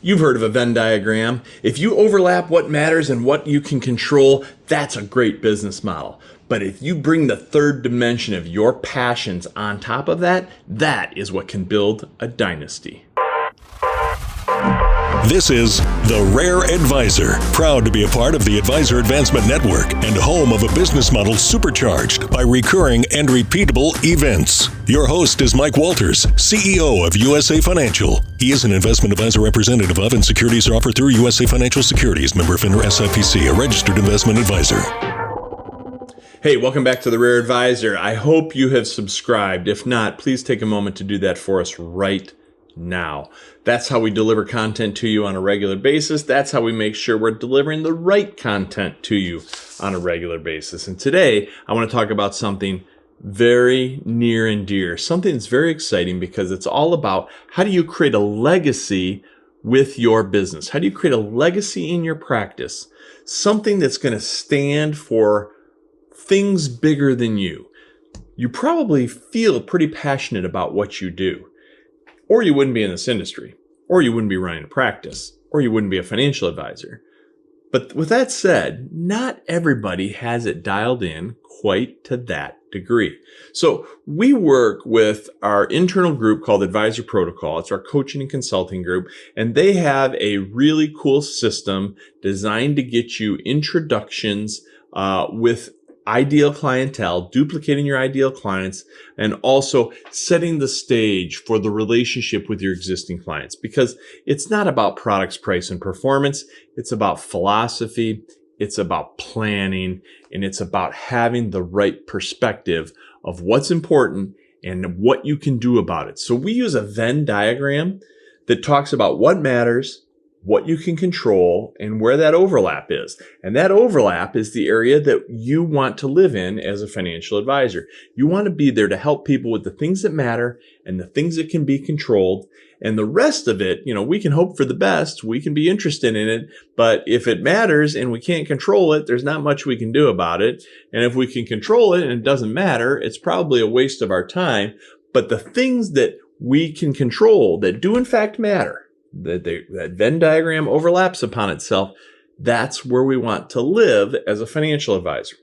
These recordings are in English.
You've heard of a Venn diagram. If you overlap what matters and what you can control, that's a great business model. But if you bring the third dimension of your passions on top of that, that is what can build a dynasty. This is The Rare Advisor, proud to be a part of the Advisor Advancement Network and home of a business model supercharged by recurring and repeatable events. Your host is Mike Walters, CEO of USA Financial. He is an investment advisor representative of and securities are offered through USA Financial Securities, member FINRA SIPC, a registered investment advisor. Hey, welcome back to The Rare Advisor. I hope you have subscribed. If not, please take a moment to do that for us right now. That's how we deliver content to you on a regular basis. That's how we make sure we're delivering the right content to you on a regular basis. And today, I want to talk about something very near and dear, something that's very exciting because it's all about how do you create a legacy with your business? How do you create a legacy in your practice? Something that's going to stand for things bigger than you. You probably feel pretty passionate about what you do, or you wouldn't be in this industry, or you wouldn't be running a practice, or you wouldn't be a financial advisor. But with that said, not everybody has it dialed in quite to that degree. So we work with our internal group called Advisor Protocol. It's our coaching and consulting group, and they have a really cool system designed to get you introductions with ideal clientele, duplicating your ideal clients, and also setting the stage for the relationship with your existing clients. Because it's not about products, price, and performance. It's about philosophy. It's about planning, and it's about having the right perspective of what's important and what you can do about it. So we use a Venn diagram that talks about what matters, what you can control, and where that overlap is. And that overlap is the area that you want to live in as a financial advisor. You want to be there to help people with the things that matter and the things that can be controlled. And the rest of it, we can hope for the best. We can be interested in it. But if it matters and we can't control it, there's not much we can do about it. And if we can control it and it doesn't matter, it's probably a waste of our time. But the things that we can control that do in fact matter, that Venn diagram overlaps upon itself, that's where we want to live as a financial advisor.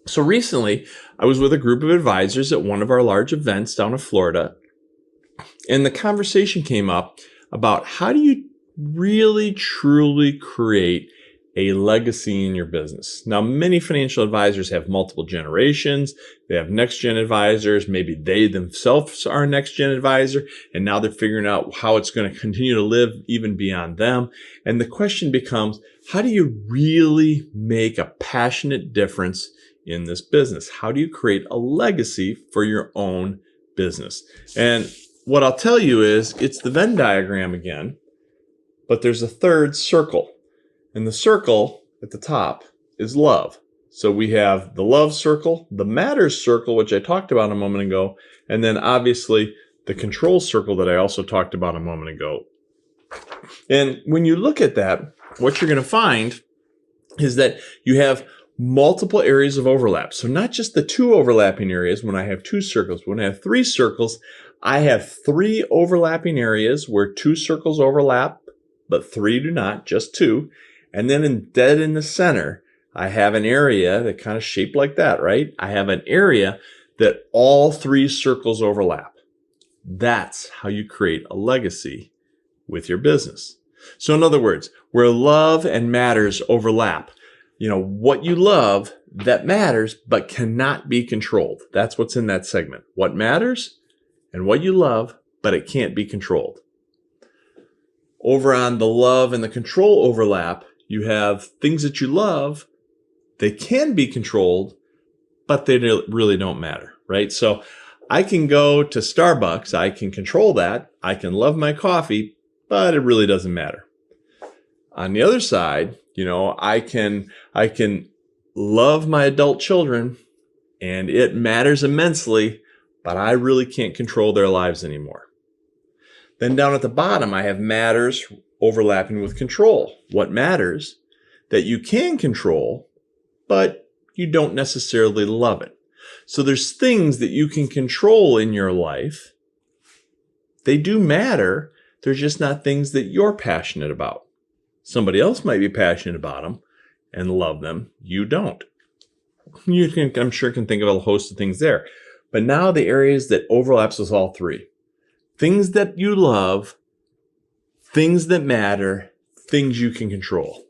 So recently, I was with a group of advisors at one of our large events down in Florida, and the conversation came up about how do you really, truly create a legacy in your business. Now, many financial advisors have multiple generations. They have next-gen advisors. Maybe they themselves are a next-gen advisor, and now they're figuring out how it's going to continue to live even beyond them. And the question becomes, how do you really make a passionate difference in this business? How do you create a legacy for your own business? And what I'll tell you is it's the Venn diagram again, but there's a third circle. And the circle at the top is love. So we have the love circle, the matters circle, which I talked about a moment ago, and then obviously the control circle that I also talked about a moment ago. And when you look at that, what you're going to find is that you have multiple areas of overlap. So not just the two overlapping areas when I have two circles. When I have three circles, I have three overlapping areas where two circles overlap, but three do not, just two. And then dead in the center, I have an area that kind of shaped like that, right? I have an area that all three circles overlap. That's how you create a legacy with your business. So in other words, where love and matters overlap, what you love, that matters, but cannot be controlled. That's what's in that segment. What matters and what you love, but it can't be controlled. Over on the love and the control overlap, you have things that you love, they can be controlled, but they really don't matter, right? So I can go to Starbucks, I can control that, I can love my coffee, but it really doesn't matter. On the other side, I can love my adult children and it matters immensely, but I really can't control their lives anymore. Then down at the bottom, I have matters overlapping with control. What matters that you can control, but you don't necessarily love it. So there's things that you can control in your life. They do matter. They're just not things that you're passionate about. Somebody else might be passionate about them and love them. You don't. I'm sure can think of a host of things there. But now the areas that overlaps with all three. Things that you love, things that matter, things you can control.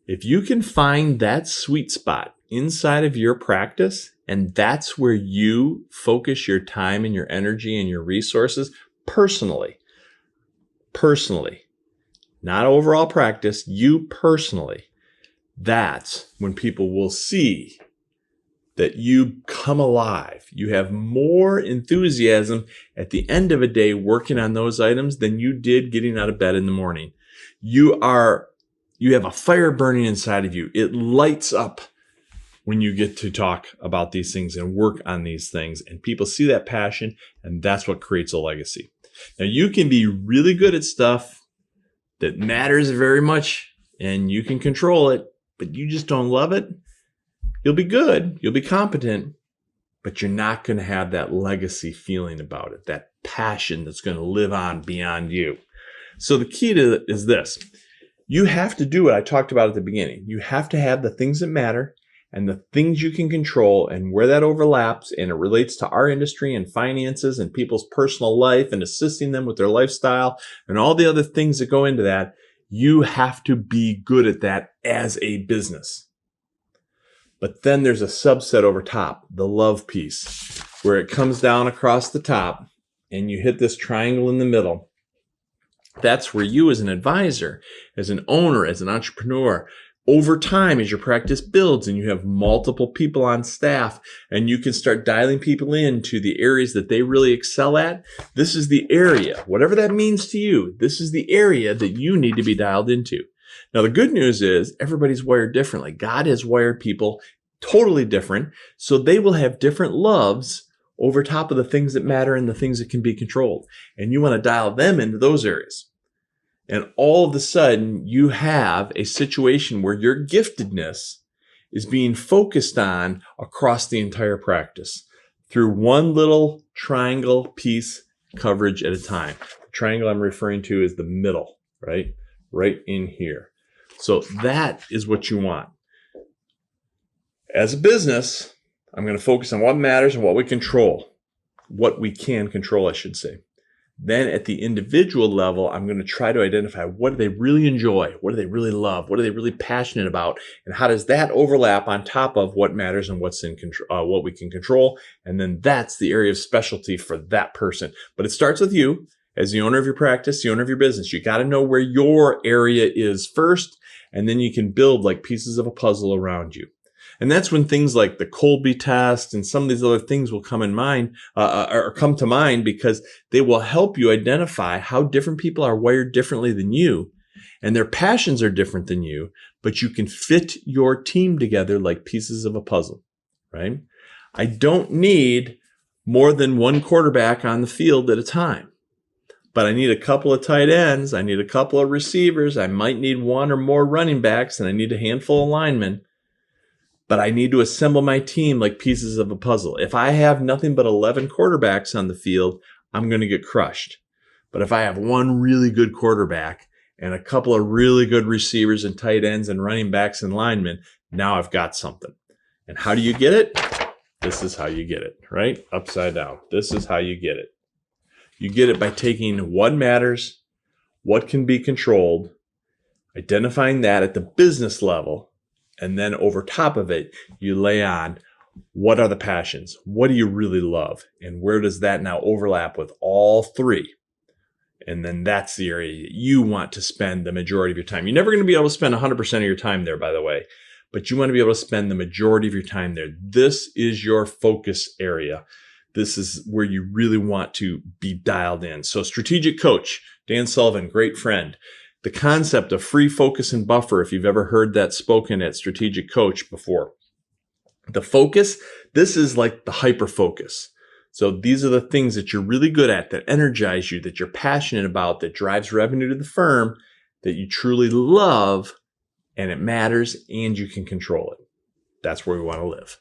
If you can find that sweet spot inside of your practice, and that's where you focus your time and your energy and your resources personally, not overall practice, you personally, that's when people will see that you come alive. You have more enthusiasm at the end of a day working on those items than you did getting out of bed in the morning. You have a fire burning inside of you. It lights up when you get to talk about these things and work on these things, and people see that passion, and that's what creates a legacy. Now, you can be really good at stuff that matters very much and you can control it, but you just don't love it. You'll be good, you'll be competent, but you're not going to have that legacy feeling about it, that passion that's going to live on beyond you. So the key to it is this. You have to do what I talked about at the beginning. You have to have the things that matter and the things you can control, and where that overlaps and it relates to our industry and finances and people's personal life and assisting them with their lifestyle and all the other things that go into that. You have to be good at that as a business. But then there's a subset over top, the love piece, where it comes down across the top and you hit this triangle in the middle. That's where you as an advisor, as an owner, as an entrepreneur, over time, as your practice builds and you have multiple people on staff and you can start dialing people into the areas that they really excel at, this is the area, whatever that means to you, this is the area that you need to be dialed into. Now, the good news is everybody's wired differently. God has wired people totally different, so they will have different loves over top of the things that matter and the things that can be controlled. And you want to dial them into those areas. And all of a sudden, you have a situation where your giftedness is being focused on across the entire practice through one little triangle piece coverage at a time. The triangle I'm referring to is the middle, right? Right in here. So that is what you want. As a business, I'm going to focus on what matters and what we control. What we can control, I should say. Then at the individual level, I'm going to try to identify what do they really enjoy? What do they really love? What are they really passionate about? And how does that overlap on top of what matters and what's in control, what we can control? And then that's the area of specialty for that person. But it starts with you as the owner of your practice, the owner of your business. You got to know where your area is first, and then you can build like pieces of a puzzle around you. And that's when things like the Colby test and some of these other things will come in mind or come to mind, because they will help you identify how different people are wired differently than you, and their passions are different than you, but you can fit your team together like pieces of a puzzle, right? I don't need more than one quarterback on the field at a time, but I need a couple of tight ends. I need a couple of receivers. I might need one or more running backs, and I need a handful of linemen. But I need to assemble my team like pieces of a puzzle. If I have nothing but 11 quarterbacks on the field, I'm going to get crushed. But if I have one really good quarterback and a couple of really good receivers and tight ends and running backs and linemen, now I've got something. And how do you get it? This is how you get it, right? Upside down. This is how you get it. You get it by taking what matters, what can be controlled, identifying that at the business level, and then over top of it, you lay on what are the passions? What do you really love? And where does that now overlap with all three? And then that's the area that you want to spend the majority of your time. You're never going to be able to spend 100% of your time there, by the way, but you want to be able to spend the majority of your time there. This is your focus area. This is where you really want to be dialed in. So strategic coach, Dan Sullivan, great friend. The concept of free focus and buffer, if you've ever heard that spoken at Strategic Coach before. The focus, this is like the hyper focus. So these are the things that you're really good at, that energize you, that you're passionate about, that drives revenue to the firm, that you truly love, and it matters, and you can control it. That's where we want to live.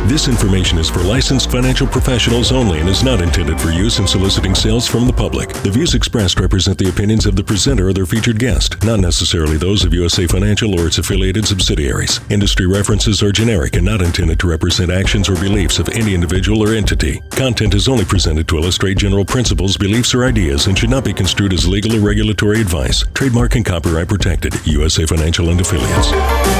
This information is for licensed financial professionals only and is not intended for use in soliciting sales from the public. The views expressed represent the opinions of the presenter or their featured guest, not necessarily those of USA Financial or its affiliated subsidiaries. Industry references are generic and not intended to represent actions or beliefs of any individual or entity. Content is only presented to illustrate general principles, beliefs, or ideas and should not be construed as legal or regulatory advice. Trademark and copyright protected. USA Financial and Affiliates.